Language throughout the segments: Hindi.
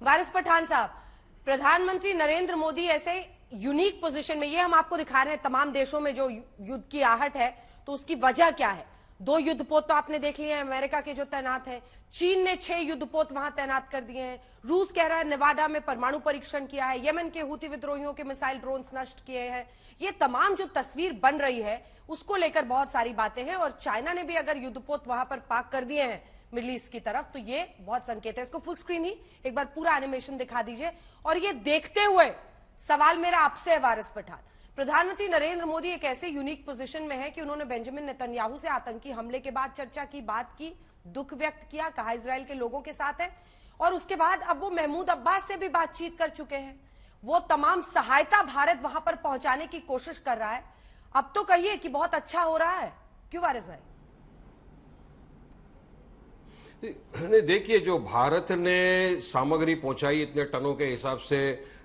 वारिस पठान साहब, प्रधानमंत्री नरेंद्र मोदी ऐसे यूनिक पोजीशन में, ये हम आपको दिखा रहे हैं तमाम देशों में जो युद्ध की आहट है, तो उसकी वजह क्या है? 2 युद्धपोत तो आपने देख लिए हैं अमेरिका के जो तैनात हैं, चीन ने 6 युद्धपोत वहां तैनात कर दिए हैं, रूस कह रहा है नेवाडा में परमाणु परीक्षण किया है, यमन के हूती विद्रोहियों के मिसाइल ड्रोन्स नष्ट किए हैं। ये तमाम जो तस्वीर बन रही है उसको लेकर बहुत सारी बातें हैं, और चाइना ने भी अगर युद्धपोत वहां पर पार्क कर दिए हैं मिडिल ईस्ट की तरफ, तो ये बहुत संकेत है। इसको फुल स्क्रीन ही एक बार पूरा एनिमेशन दिखा दीजिए। और ये देखते हुए सवाल मेरा आपसे है वारिस पठान, प्रधानमंत्री नरेंद्र मोदी एक ऐसे यूनिक पोजीशन में है कि उन्होंने बेंजामिन नेतन्याहू से आतंकी हमले के बाद चर्चा की, बात की, दुख व्यक्त किया, कहा इजराइल के लोगों के साथ है, और उसके बाद अब वो महमूद अब्बास से भी बातचीत कर चुके हैं। वो तमाम सहायता भारत वहां पर पहुंचाने की कोशिश कर रहा है। अब तो कहिए कि बहुत अच्छा हो रहा है, क्यों वारिस भाई? नहीं, देखिए, जो भारत ने सामग्री पहुंचाई इतने टनों के हिसाब से,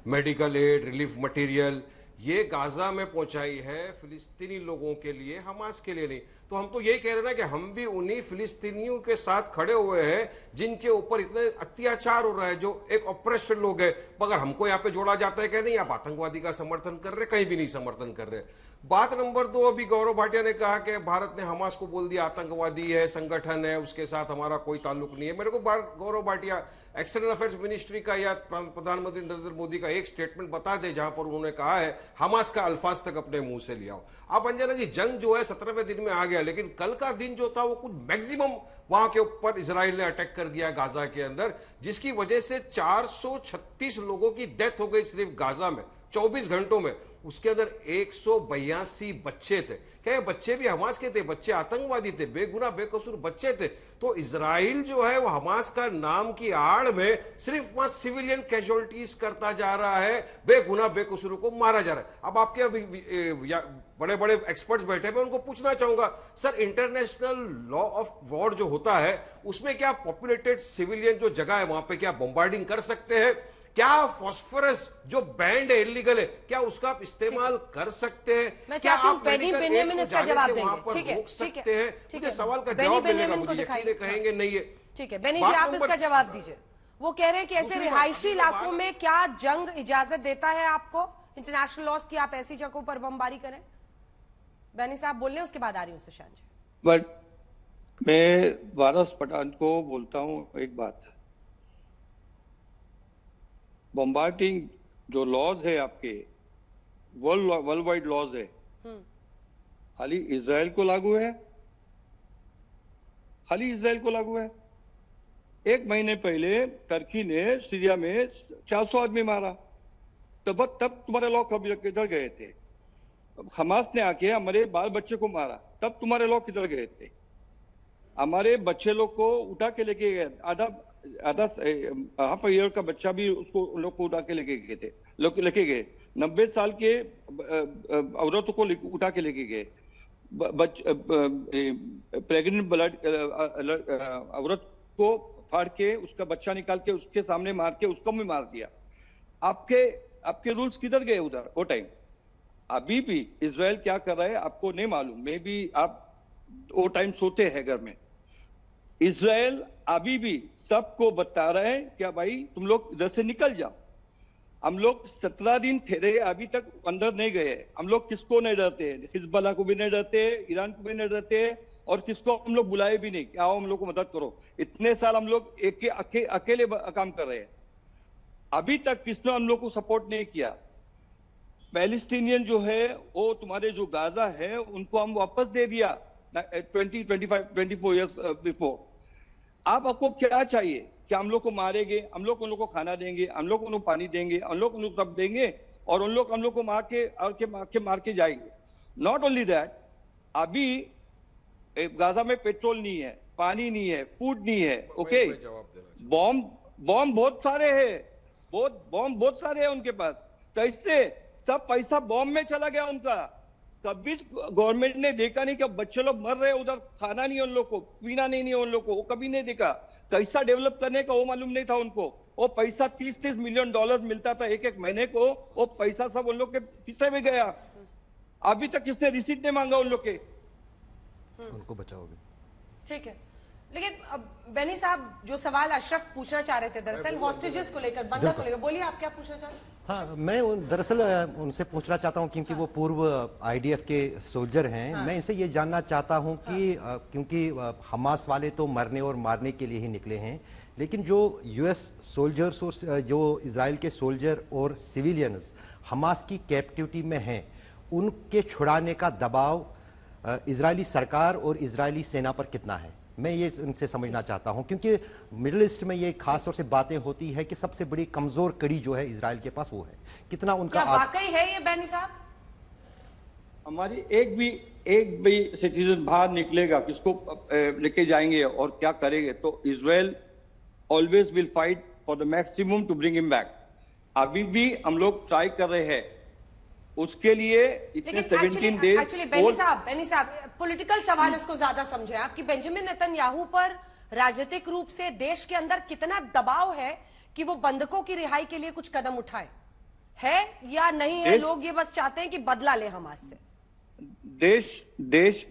मेडिकल एड, रिलीफ मटेरियल, ये गाजा में पहुंचाई है फिलिस्तीनी लोगों के लिए, हमास के लिए नहीं। तो हम तो यही कह रहे हैं ना कि हम भी उन्हीं फिलिस्तीनियों के साथ खड़े हुए हैं जिनके ऊपर इतने अत्याचार हो रहा है, जो एक ऑपरेशन लोग है। मगर हमको यहाँ पे जोड़ा जाता है कि नहीं आप आतंकवादी का समर्थन कर रहे, कहीं भी नहीं समर्थन कर रहे। बात नंबर 2, अभी गौरव भाटिया ने कहा कि भारत ने हमास को बोल दिया आतंकवादी है, संगठन है, उसके साथ हमारा कोई ताल्लुक नहीं है। मेरे को Gaurav Bhatia external affairs ministry का या प्रधानमंत्री नरेंद्र मोदी का एक स्टेटमेंट बता दे जहां पर उन्होंने कहा है हमास का अल्फाज तक अपने मुंह से लिया हो। अब अंजना जी, जंग जो है 17वें दिन में आ गया, लेकिन कल का दिन जो था वो कुछ मैक्सिमम वहां के ऊपर इजराइल ने अटैक कर दिया गाजा के अंदर, जिसकी वजह से 436 लोगों की डेथ हो गई सिर्फ गाजा में 24 घंटों में। उसके अंदर 182 बच्चे थे। क्या ये बच्चे भी हमास के थे? बच्चे आतंकवादी थे, बेगुनाह बेकसूर बच्चे थे। तो इजराइल जो है वो हमास का नाम की आड़ में सिर्फ वहां सिविलियन कैजुअलिटीज करता जा रहा है, बेगुनाह बेकसूरों को मारा जा रहा है। अब आपके अभी बड़े बड़े एक्सपर्ट्स बैठे हैं, मैं उनको पूछना चाहूंगा, sir international law of war जो होता है उसमें क्या पॉपुलेटेड सिविलियन जो जगह है वहां पे क्या बम्बार्डिंग कर सकते हैं? क्या फॉस्फोरस जो बैंड है इलीगल है, क्या उसका आप इस्तेमाल कर सकते हैं? मैं चाहती हूं बेनी बेनियामिन इसका जवाब देंगे। ठीक है, ठीक है, ठीक है, सवाल का बेनी जवाब बेनियामिन को दिखाइए, कहेंगे नहीं है। ठीक है बेनी जी, आप इसका जवाब दीजिए। वो कह रहे हैं कि ऐसे रिहायशी इलाकों में क्या जंग इजाजत देता है आपको, इंटरनेशनल लॉज की, आप ऐसी जगहों पर बमबारी करें? बेनी साहब बोल रहे हैं, उसके बाद आ रही हूं सुशांत जी। बट मैं वारिस पठान को बोलता हूं एक बात, बॉम्बार्डिंग जो लॉज है आपके वर्ल्ड वाइड लॉज है, खाली इजराइल को लागू है? खाली इजराइल को लागू है? 1 महीने पहले टर्की ने सीरिया में 400 आदमी मारा, तब तुम्हारे लोग किधर गए थे? हमास ने आके हमारे बाल बच्चे को मारा, तब तुम्हारे लोग किधर गए थे? हमारे बच्चे लोग को उठा के लेके गए, आधा हाफ ईयर का बच्चा भी उसको लोग को उठा के लेके गए 90 साल के औरतों को उठा के लेके गए, प्रेग्नेंट औरत को फाड़ के उसका बच्चा निकाल के उसके सामने मार के उसको भी मार दिया। आपके रूल्स किधर गए उधर वो टाइम? अभी भी इजराइल क्या कर रहा है आपको नहीं मालूम, मे बी आप वो टाइम सोते हैं घर में। इजराइल अभी भी सबको बता रहे हैं क्या भाई तुम लोग इधर से निकल जाओ। हम लोग 17 दिन ठहरे, अभी तक अंदर नहीं गए। हम लोग किसको नहीं डरते? हिजबुल्लाह को भी नहीं डरते, ईरान को भी नहीं डरते, और किसको हम लोग बुलाए भी नहीं कि आओ हम लोग को मदद करो। इतने साल हम लोग अकेले काम कर रहे हैं, अभी तक किसने हम लोग को सपोर्ट नहीं किया। पैलेस्टीनियन जो है वो तुम्हारे जो गाजा है उनको हम वापस दे दिया 24 ईयर्स बिफोर। आपको क्या चाहिए कि हम लोग को मारेंगे, हम लोग उन लोग को खाना देंगे, हम लोग उनको पानी देंगे, हम लोग उनको सब देंगे, और उन लोग हम लोग को मार के जाएंगे? नॉट ओनली दैट, अभी गाजा में पेट्रोल नहीं है, पानी नहीं है, फूड नहीं है, ओके? बॉम्ब बहुत सारे हैं, बॉम्ब बहुत सारे हैं उनके पास। तो इससे सब पैसा बॉम्ब में चला गया उनका। कभी गवर्नमेंट ने देखा नहीं कि बच्चे लोग मर रहे हैं उधर, खाना नहीं है उन लोग को, पीना नहीं है उन लोग को, वो कभी नहीं देखा। कैसा डेवलप करने का वो मालूम नहीं था उनको। वो पैसा $30 मिलियन मिलता था एक महीने को, वो पैसा सब उन लोग के किससे में गया? अभी तक किसने रिसीट नहीं मांगा उन लोग के? उनको बचाओगे? ठीक है, लेकिन बेनी साहब, जो सवाल अशरफ पूछना चाह रहे थे दरअसल हॉस्टेजेस को लेकर, बंदा को लेकर, बोलिए आप क्या पूछना चाह रहे हैं? हाँ, मैं दरअसल उनसे पूछना चाहता हूं क्योंकि वो पूर्व आईडीएफ के सोल्जर हैं। मैं इनसे ये जानना चाहता हूं कि क्योंकि हमास वाले तो मरने और मारने के लिए ही निकले हैं, लेकिन जो यूएस सोल्जर्स और जो इजराइल के सोल्जर और सिविलियंस हमास की कैप्टिविटी में हैं, उनके छुड़ाने का दबाव इजरायली सरकार और इजरायली सेना पर कितना है, मैं ये उनसे समझना चाहता हूं। क्योंकि मिडिल ईस्ट में ये खास तौर से बातें होती है कि सबसे बड़ी कमजोर कड़ी जो है इजराइल के पास वो है, कितना उनका क्या वाकई है ये बेनी साहब? हमारी एक भी सिटीजन बाहर निकलेगा, किसको लेके जाएंगे और क्या करेंगे, तो Israel always will fight for the maximum to bring him back. अभी भी हम लोग ट्राई कर रहे हैं उसके लिए। इतने 17 डेज एक्चुअली बेनी साहब पॉलिटिकल सवाल इसको ज्यादा समझे आप कि बेंजामिन नेतन्याहू पर राजनीतिक रूप से देश के अंदर कितना दबाव है कि वो बंधकों की रिहाई के लिए कुछ कदम उठाए, है या नहीं है? लोग ये बस चाहते हैं कि बदला ले हमास से। देश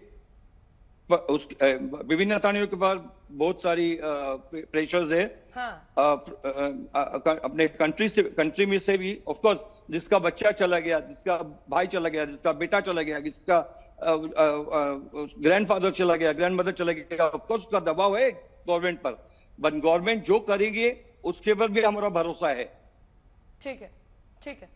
विभिन्न नेताओं के पास बहुत सारी प्रेशर्स है। हाँ। अपने कंट्री में से भी ऑफ कोर्स, जिसका बच्चा चला गया, जिसका भाई चला गया, जिसका बेटा चला गया, जिसका ग्रैंडफादर चला गया, ग्रैंडमदर चला गया, ऑफ कोर्स उसका दबाव है गवर्नमेंट पर। बट गवर्नमेंट जो करेगी उसके पर भी हमारा भरोसा है। ठीक है, ठीक है,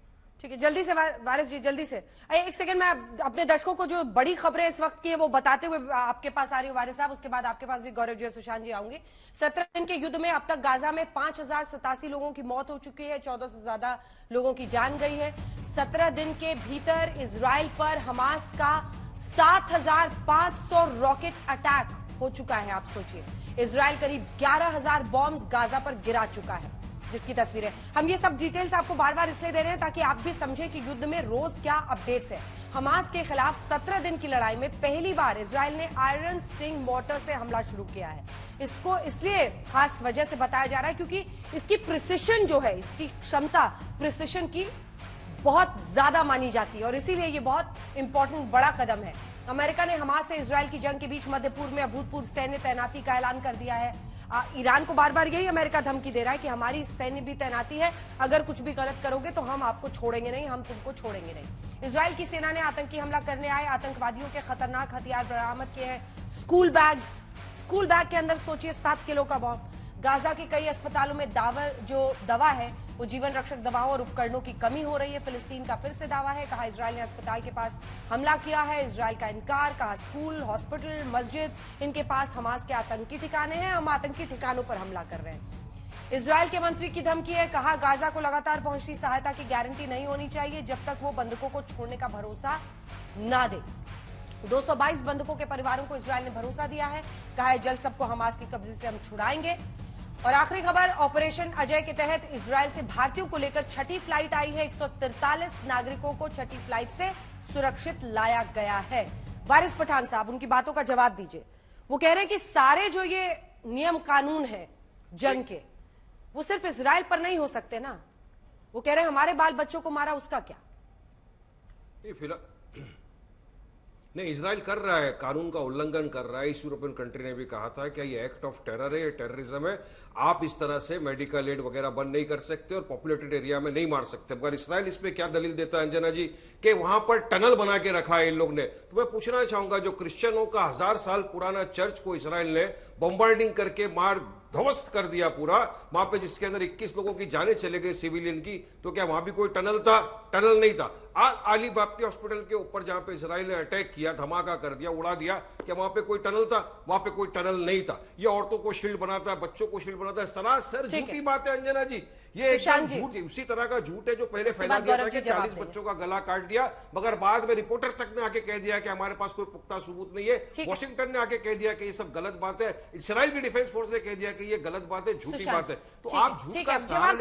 ठीक है। जल्दी से वारिस जी, जल्दी से एक सेकंड में अपने दर्शकों को जो बड़ी खबरें इस वक्त की है वो बताते हुए आपके पास आ रही हूँ वारिस साहब, उसके बाद आपके पास भी गौरव जी और सुशांत जी आऊंगे। 17 दिन के युद्ध में अब तक गाजा में 5087 लोगों की मौत हो चुकी है, 1400 से ज्यादा लोगों की जान गई है। 17 दिन के भीतर इजराइल पर हमास का 7500 रॉकेट अटैक हो चुका है। आप सोचिए, इजराइल करीब 11,000 बॉम्ब्स गाजा पर गिरा चुका है, जिसकी तस्वीरें हम ये सब डिटेल्स आपको बार बार इसलिए दे रहे हैं ताकि आप भी समझें कि युद्ध में रोज क्या अपडेट्स है। हमास के खिलाफ 17 दिन की लड़ाई में पहली बार इजराइल ने आयरन स्टिंग मोर्टर से हमला शुरू किया है। इसको इसलिए खास वजह से बताया जा रहा है क्योंकि इसकी प्रिसिशन जो है, इसकी क्षमता प्रिसिशन की बहुत ज्यादा मानी जाती है और इसीलिए ये बहुत इंपॉर्टेंट बड़ा कदम है। अमेरिका ने हमास से इजराइल की जंग के बीच मध्य पूर्व में अभूतपूर्व सैन्य तैनाती का ऐलान कर दिया है। ईरान को बार बार यही अमेरिका धमकी दे रहा है कि हमारी सैन्य भी तैनाती है, अगर कुछ भी गलत करोगे तो हम आपको छोड़ेंगे नहीं, हम तुमको छोड़ेंगे नहीं। इजराइल की सेना ने आतंकी हमला करने आए आतंकवादियों के खतरनाक हथियार बरामद किए हैं। स्कूल बैग के अंदर सोचिए 7 किलो का बॉम्ब। गाजा के कई अस्पतालों में दवा है वो जीवन रक्षक दवाओं और उपकरणों की कमी हो रही है। फिलिस्तीन का फिर से दावा है, कहा इजराइल ने अस्पताल के पास हमला किया है। इजराइल का इनकार, कहा स्कूल, हॉस्पिटल, मस्जिद, इनके पास हमास के आतंकी ठिकाने हैं, हम आतंकी ठिकानों पर हमला कर रहे हैं। इजराइल के मंत्री की धमकी है, कहा गाजा को लगातार पहुंचती सहायता की गारंटी नहीं होनी चाहिए जब तक वो बंधकों को छोड़ने का भरोसा ना दे। 222 बंधकों के परिवारों को इजराइल ने भरोसा दिया है, कहा है जल्द सबको हमास के कब्जे से हम छुड़ाएंगे। और आखिरी खबर, ऑपरेशन अजय के तहत इजराइल से भारतीयों को लेकर छठी फ्लाइट आई है। 143 नागरिकों को छठी फ्लाइट से सुरक्षित लाया गया है। वारिस पठान साहब, उनकी बातों का जवाब दीजिए। वो कह रहे हैं कि सारे जो ये नियम कानून है जंग के, वो सिर्फ इजराइल पर नहीं हो सकते ना। वो कह रहे हैं हमारे बाल बच्चों को मारा, उसका क्या? नहीं, इजराइल कर रहा है, कानून का उल्लंघन कर रहा है। इस यूरोपियन कंट्री ने भी कहा था कि ये एक्ट ऑफ टेरर है, ये टेररिज्म है, आप इस तरह से मेडिकल एड वगैरह बंद नहीं कर सकते और पॉपुलेटेड एरिया में नहीं मार सकते। मगर इजराइल इस पे क्या दलील देता है अंजना जी, कि वहां पर टनल बना के रखा है इन लोग ने। तो मैं पूछना चाहूंगा, जो क्रिश्चियनों का 1000 साल पुराना चर्च को इजराइल ने बॉम्बार्डिंग करके मार ध्वस्त कर दिया पूरा, वहां पे जिसके अंदर 21 लोगों की जानें चले गई सिविलियन की, तो क्या वहां भी कोई टनल था? टनल नहीं था। आली बाप्ती हॉस्पिटल के ऊपर जहां पे इजराइल ने अटैक किया, धमाका कर दिया, उड़ा दिया, क्या वहां पे कोई टनल था? वहां पे कोई टनल नहीं था। ये औरतों को शील्ड बनाता है, बच्चों को शील्ड बनाता है, सरासर झूठी बात है अंजना जी। ये एकदम झूठ, उसी तरह का झूठ है जो पहले फैला दिया था कि 40 बच्चों का गला काट दिया, मगर बाद में रिपोर्टर तक ने आके कह दिया कि हमारे पास कोई पुख्ता सबूत नहीं है। वॉशिंगटन ने आके कह दिया कि ये सब गलत बात है। इजराइल की डिफेंस फोर्स ने कह दिया कि ये गलत बात है, झूठी बात है। तो आप झूठ का जवाब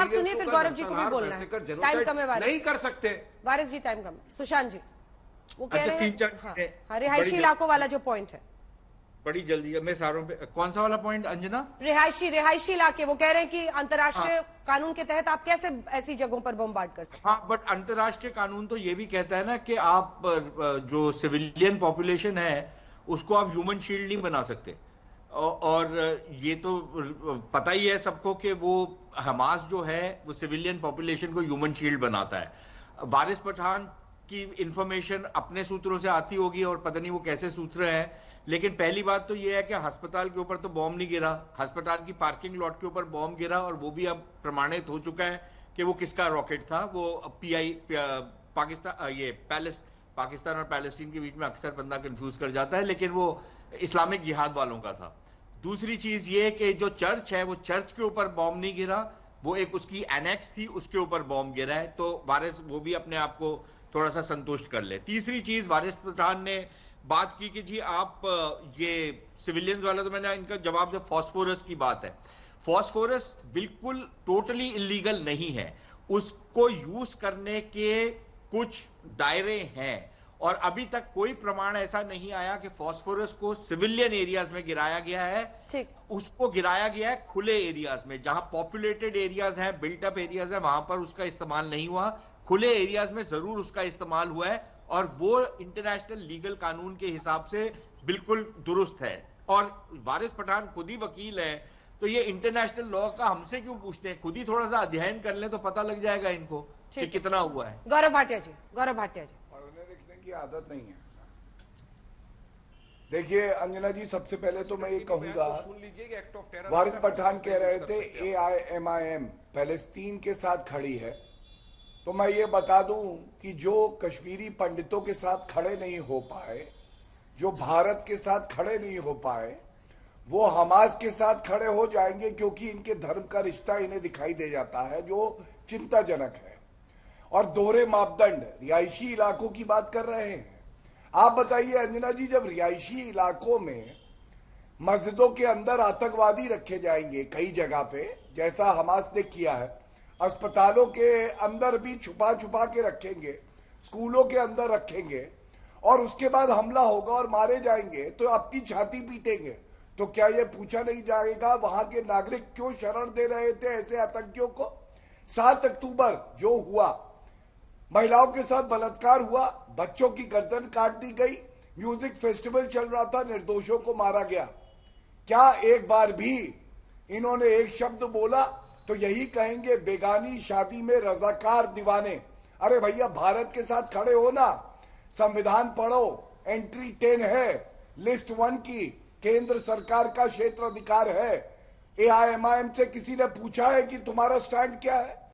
सुनिए, फिर गौरव जी को भी बोलना है, टाइम कम है। नहीं कर सकते वारिस जी, टाइम कम है। सुशांत जी, वो कह रहे हैं हाँ, रिहायशी इलाकों वाला जो पॉइंट है, बड़ी जल्दी मैं सारों पे, कौन सा वाला पॉइंट अंजना? रिहायशी इलाके। वो कह रहे हैं कि अंतर्राष्ट्रीय कानून के तहत आप कैसे ऐसी जगहों पर बमबार्ड कर सकते हैं? हाँ, बट अंतर्राष्ट्रीय कानून तो ये भी कहता है ना कि आप जो सिविलियन पॉपुलेशन है उसको आप ह्यूमन शील्ड नहीं बना सकते। और ये तो पता ही है सबको कि वो हमास जो है वो सिविलियन पॉपुलेशन को ह्यूमन शील्ड बनाता है। वारिस पठान की इंफॉर्मेशन अपने सूत्रों से आती होगी और पता नहीं वो कैसे सूत्र हैं, लेकिन पहली बात तो ये है कि अस्पताल के ऊपर तो बॉम्ब नहीं गिरा, अस्पताल की पार्किंग लॉट के ऊपर बॉम्ब गिरा और वो भी अब प्रमाणित हो चुका है कि वो किसका रॉकेट था। वो पाकिस्तान और पैलेस्टीन के बीच में अक्सर बंदा कंफ्यूज कर जाता है, लेकिन वो इस्लामिक जिहाद वालों का था। दूसरी चीज ये कि जो चर्च है वो चर्च के ऊपर बॉम्ब नहीं गिरा, वो एक उसकी एनेक्स थी उसके ऊपर बॉम्ब गिरा है, तो वारिस वो भी अपने आप को थोड़ा सा संतुष्ट कर ले। तीसरी चीज वारिस पठान ने बात की कि जी आप ये सिविलियंस वाला, तो मैंने इनका जवाब दिया, फॉस्फोरस की बात है। फॉस्फोरस बिल्कुल टोटली इलीगल नहीं है, उसको यूज करने के कुछ दायरे हैं और अभी तक कोई प्रमाण ऐसा नहीं आया कि फॉस्फोरस को सिविलियन एरियाज में गिराया गया है। ठीक, उसको गिराया गया है खुले एरियाज में, जहां पॉपुलेटेड एरियाज हैं, बिल्ट अप एरियाज हैं, वहां पर उसका इस्तेमाल नहीं हुआ। खुले एरियाज में जरूर उसका इस्तेमाल हुआ है और वो इंटरनेशनल लीगल कानून के हिसाब से बिल्कुल दुरुस्त है। और वारिस पठान खुद ही वकील है, तो ये इंटरनेशनल लॉ का हमसे क्यों पूछते हैं, खुद ही थोड़ा सा अध्ययन कर ले तो पता लग जाएगा इनको कि कितना हुआ है। गौरव भाटिया जी, गौरव भाटिया जी। और उन्हें लिखने की आदत नहीं है। देखिए अंजना जी, सबसे पहले तो मैं ये कहूंगा, वारिस पठान कह रहे थे AIMIM पैलेस्तीन के साथ खड़ी है, तो मैं ये बता दूं कि जो कश्मीरी पंडितों के साथ खड़े नहीं हो पाए, जो भारत के साथ खड़े नहीं हो पाए, वो हमास के साथ खड़े हो जाएंगे, क्योंकि इनके धर्म का रिश्ता इन्हें दिखाई दे जाता है, जो चिंताजनक है। और दोहरे मापदंड, रिहायशी इलाकों की बात कर रहे हैं। आप बताइए अंजना जी, जब रिहायशी इलाकों में मस्जिदों के अंदर आतंकवादी रखे जाएंगे कई जगह पे, जैसा हमास ने किया है, अस्पतालों के अंदर भी छुपा छुपा के रखेंगे, स्कूलों के अंदर रखेंगे, और उसके बाद हमला होगा और मारे जाएंगे तो अपनी छाती पीटेंगे, तो क्या ये पूछा नहीं जाएगा वहां के नागरिक क्यों शरण दे रहे थे ऐसे आतंकियों को? 7 अक्टूबर जो हुआ, महिलाओं के साथ बलात्कार हुआ, बच्चों की गर्दन काट दी गई, म्यूजिक फेस्टिवल चल रहा था, निर्दोषों को मारा गया। क्या एक बार भी इन्होंने एक शब्द बोला? तो यही कहेंगे, बेगानी शादी में रजाकार दीवाने। अरे भैया, भारत के साथ खड़े हो ना, संविधान पढ़ो, एंट्री 10 है, लिस्ट 1 की, केंद्र सरकार का क्षेत्र अधिकार है। AIMIM से किसी ने पूछा है कि तुम्हारा स्टैंड क्या है?